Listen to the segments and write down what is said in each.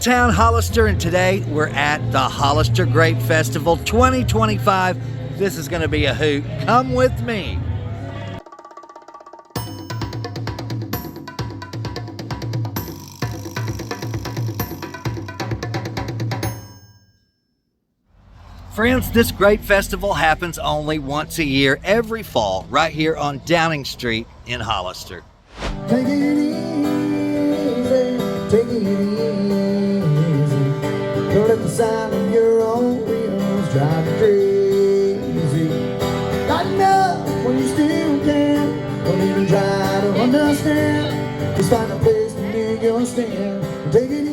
town Hollister, and today we're at the Hollister Grape Festival 2025. This is going to be a hoot. Come with me. Friends, this grape festival happens only once a year, every fall, right here on Downing Street in Hollister. Take it easy, take it easy. Don't let the sound of your own wheels drive you crazy. Got enough when you still can. Don't even try to understand. Just find a place to make your stand. Take it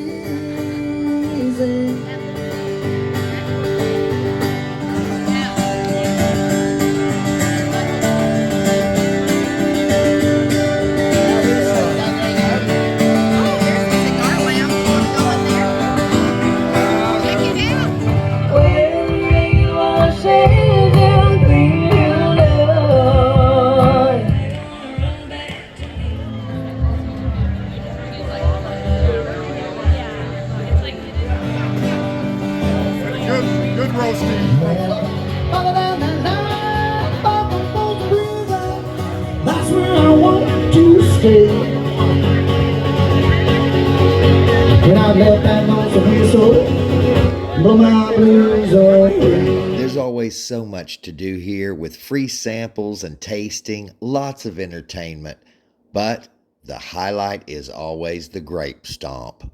easy. Good roasting. That's where I want to stay. When I left that lonesome whistle, blow my blues away. There's always so much to do here with free samples and tasting, lots of entertainment. But the highlight is always the grape stomp.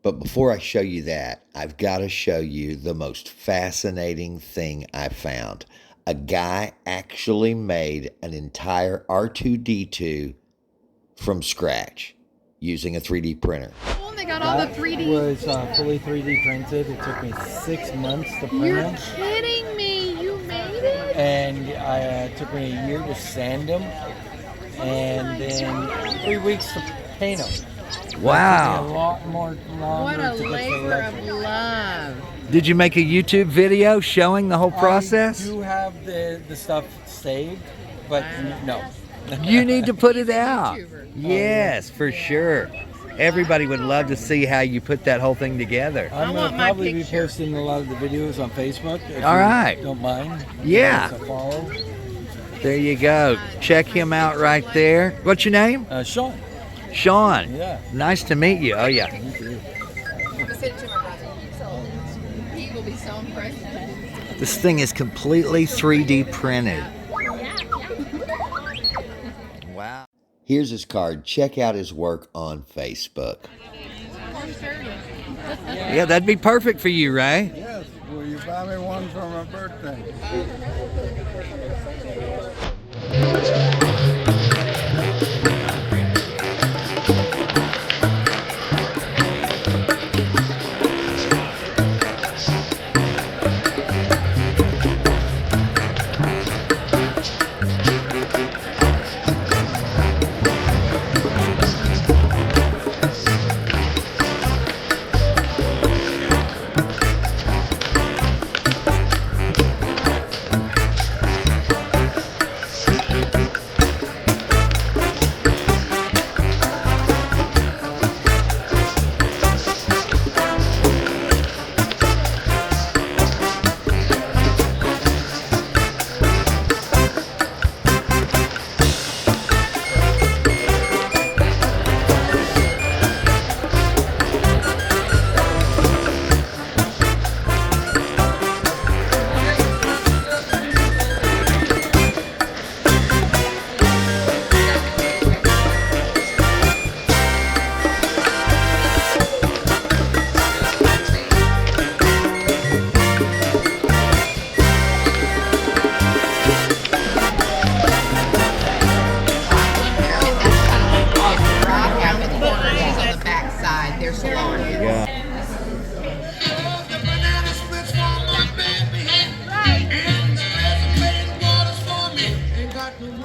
But before I show you that, I've got to show you the most fascinating thing I found. A guy actually made an entire R2D2 from scratch using a 3D printer. Oh, they got all the 3D. Was fully 3D printed. It took me 6 months to print You're them. kidding me. You made it? And it took me a year to sand them. And then 3 weeks to paint them. Wow. A lot more longer What a to get labor of love. Did you make a YouTube video showing the whole process? I do have the stuff saved, but no. You need to put it out. YouTuber. Yes, for sure. Everybody would love to see how you put that whole thing together. I'm I going want to my probably be picture. posting a lot of the videos on Facebook. If All you right. don't mind. Yeah. Give us a follow. There you go. Check him out right there. What's your name? Sean. Sean. Yeah. Nice to meet you. Oh, yeah. Me too. I'm gonna send it to my brother. So he will be so impressed. This thing is completely 3D printed. Wow. Here's his card. Check out his work on Facebook. Yeah, that'd be perfect for you, Ray. Yes, will you buy me one for my birthday?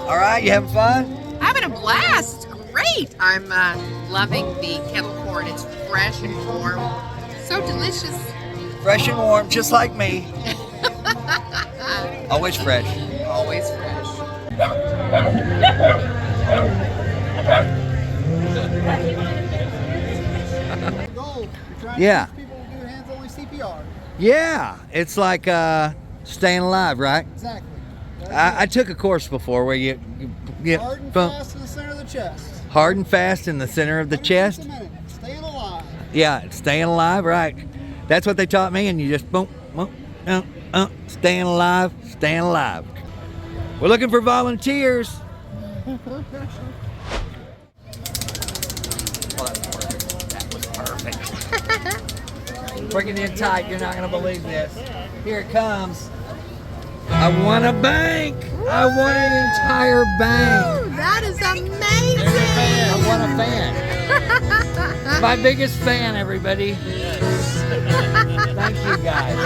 All right, you having fun? Having a blast. Great. I'm loving the kettle corn. It's fresh and warm. So delicious. Fresh and warm, just like me. Always fresh. Always fresh. Go. You're trying Yeah. People do hands-only CPR. Yeah, it's like staying alive, right? Exactly. I took a course before where you get Hard and fast in the center of the chest. hard and fast in the center of the chest. A minute. Staying alive. Yeah, it's staying alive, right? That's what they taught me, and you just boom, boom, staying alive, staying alive. We're looking for volunteers. Well, that was perfect. That was perfect. Bring it in tight. You're not going to believe this. Here it comes. I won a bank. I won an entire bank. Ooh, that is amazing. I won a fan. My biggest fan, everybody. Thank you, guys.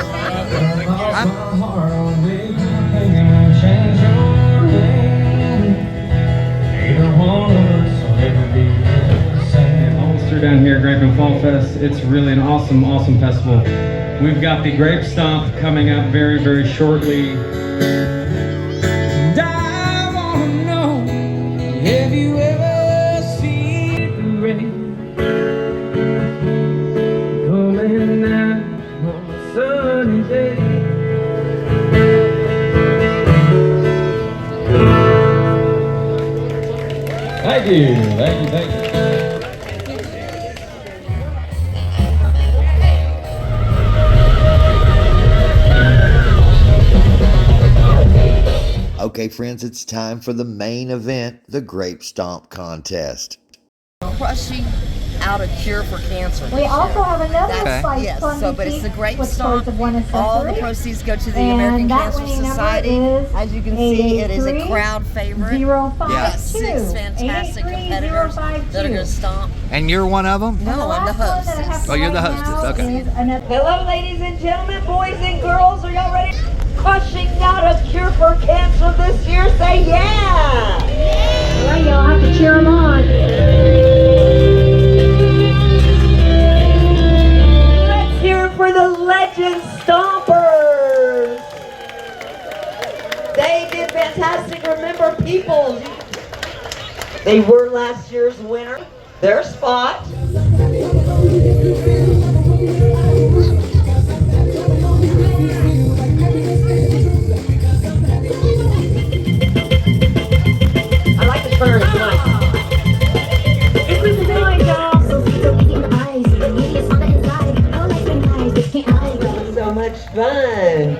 Hollister down here at Grape and Fall Fest. It's really an awesome, awesome festival. We've got the Grape Stomp coming up very, very shortly. And I wanna know, have you ever seen the rain coming out on a sunny day? Thank you, thank you, thank you. Okay, friends, it's time for the main event, the Grape Stomp contest. Crushing out a cure for cancer. We also have another Okay. spice Yes, fun so but it's the boutique Grape with Stomp. toys of one All the accessory. proceeds go to the And American that Cancer winning number Society. is As you can see, it is a 883 crowd favorite. 052. Yes, 6 fantastic competitors that are going to stomp. And you're one of them? No, I'm the hostess. Oh, you're the hostess, okay. Hello, ladies and gentlemen, boys and girls. Are y'all ready? Crushing out a cure for cancer this year. Say yeah! All right, y'all have to cheer them on. Let's hear it for the Legend Stompers. They did fantastic. Remember, people, they were last year's winner. Their spot. I like the turn. It's nice. So much fun.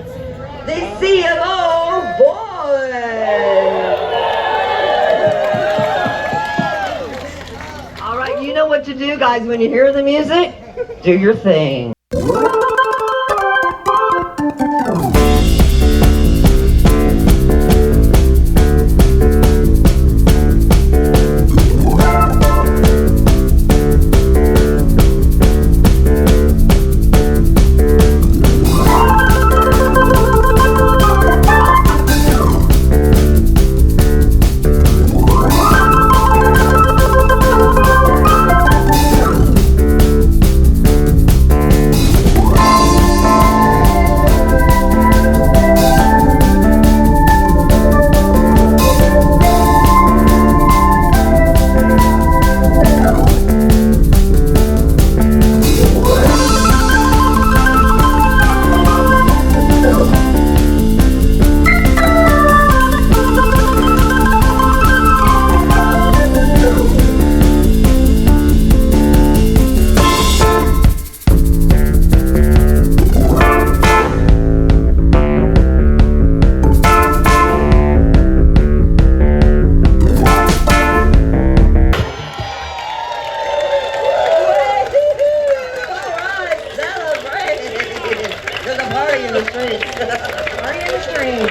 The CMO boys. All right, you know what to do, guys. When you hear the music, do your thing.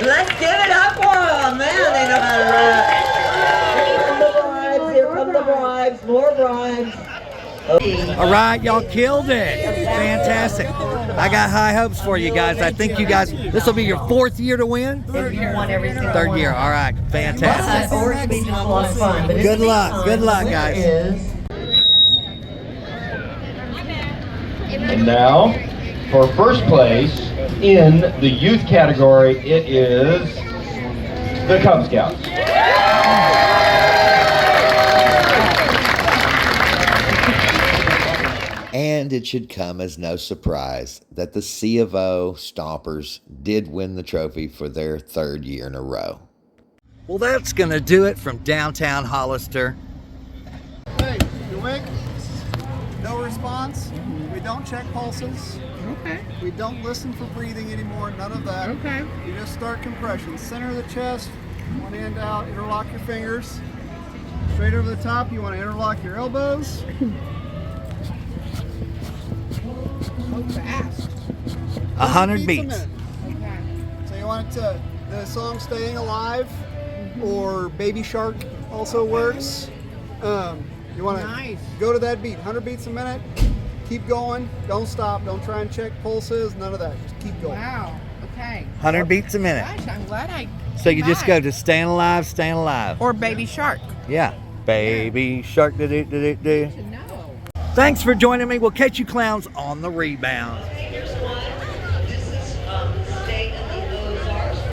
Let's give it up for them, man. They know how to rap. Here come the bribes, more bribes. All right, y'all killed it. Fantastic. I got high hopes for you guys. I think you guys, this will be your 4th year to win? If you want everything. 3rd year, all right, fantastic. Or it could be just a lot of fun. But Good luck, guys. And now, for first place in the youth category, it is the Cub Scouts. And And it should come as no surprise that the C of O Stompers did win the trophy for their 3rd year in a row. Well, that's going to do it from downtown Hollister. Hey, you awake? No response. We don't check pulses. Okay. We don't listen for breathing anymore. None of that. Okay. You just start compression. Center of the chest, one hand out, interlock your fingers. Straight over the top, you want to interlock your elbows. So fast. 100 a beats. minute. Okay. So you want it to, the song Staying Alive or Baby Shark also works. You want to go to that beat, 100 beats a minute. Keep going. Don't stop. Don't try and check pulses. None of that. Just keep going. Wow. Okay. 100 beats a minute. Gosh, I'm glad I. So you just came go to Staying Alive, Staying Alive. by. Or Baby Shark. Yeah. Baby Shark. Do, do, do, do. To know. Thanks for joining me. We'll catch you clowns on the rebound.